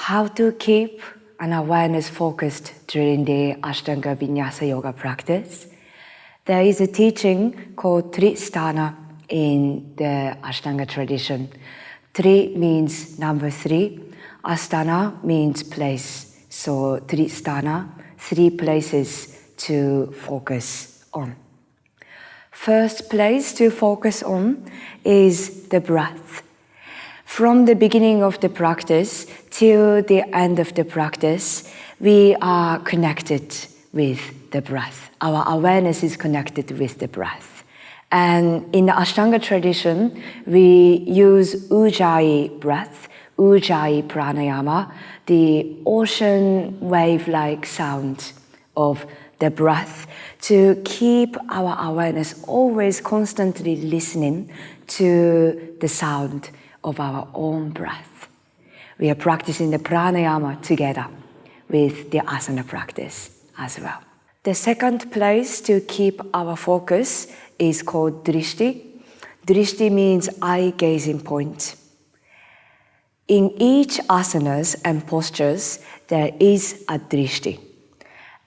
how to keep an awareness focused during the Ashtanga Vinyasa Yoga practice. There is a teaching called Tristana in the Ashtanga tradition. Tri means number 3. Asana means place. So Tristana, 3 places to focus on. First place to focus on is the breath. From the beginning of the practice till the end of the practice, we are connected with the breath. Our awareness is connected with the breath. And in the Ashtanga tradition, we use Ujjayi breath, Ujjayi Pranayama, the ocean wave-like sound of the breath, to keep our awareness always constantly listening to the sound of our own breath. We are practicing the pranayama together with the asana practice as well. The second place to keep our focus is called Drishti. Drishti means eye-gazing point. In each asanas and postures, there is a Drishti.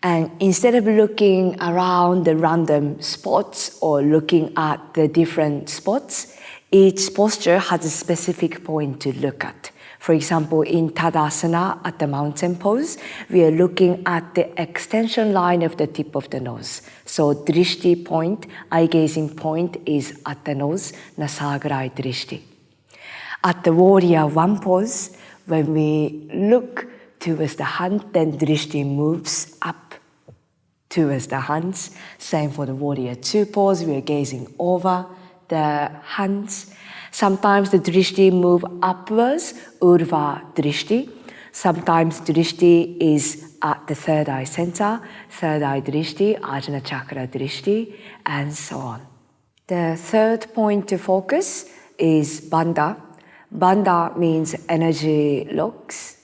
And instead of looking around the random spots or looking at the different spots, each posture has a specific point to look at. For example, in Tadasana at the mountain pose, we are looking at the extension line of the tip of the nose. So Drishti point, eye-gazing point is at the nose, Nasagrayi Drishti. At the warrior 1 pose, when we look towards the hand, then Drishti moves up towards the hands. Same for the warrior 2 pose, we are gazing over the hands. Sometimes the Drishti move upwards, Urdhva Drishti. Sometimes Drishti is at the third eye center, third eye Drishti, Ajna chakra Drishti, and so on. The third point to focus is Bandha. Bandha means energy locks.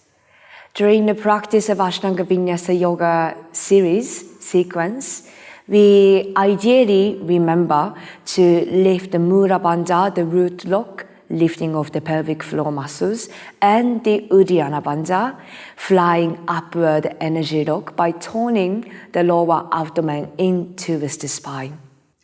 During the practice of Ashtanga Vinyasa Yoga sequence, we ideally remember to lift the Mula Bandha, the root lock, lifting of the pelvic floor muscles, and the Uddiyana Bandha, flying upward energy lock by toning the lower abdomen in towards the spine.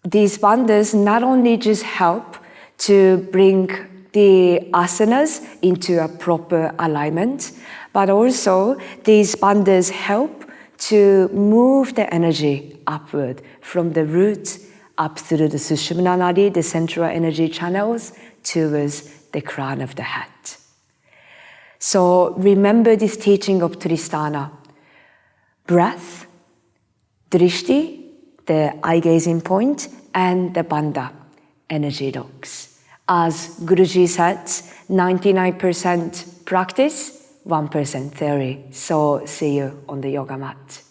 These bandhas not only just help to bring the asanas into a proper alignment, but also these bandhas help to move the energy upward from the root up through the Sushumna Nadi, the central energy channels, towards the crown of the head. So remember this teaching of Tristana. Breath, Drishti, the eye-gazing point, and the Bandha, energy locks. As Guruji said, 99% practice, 1% theory. So see you on the yoga mat.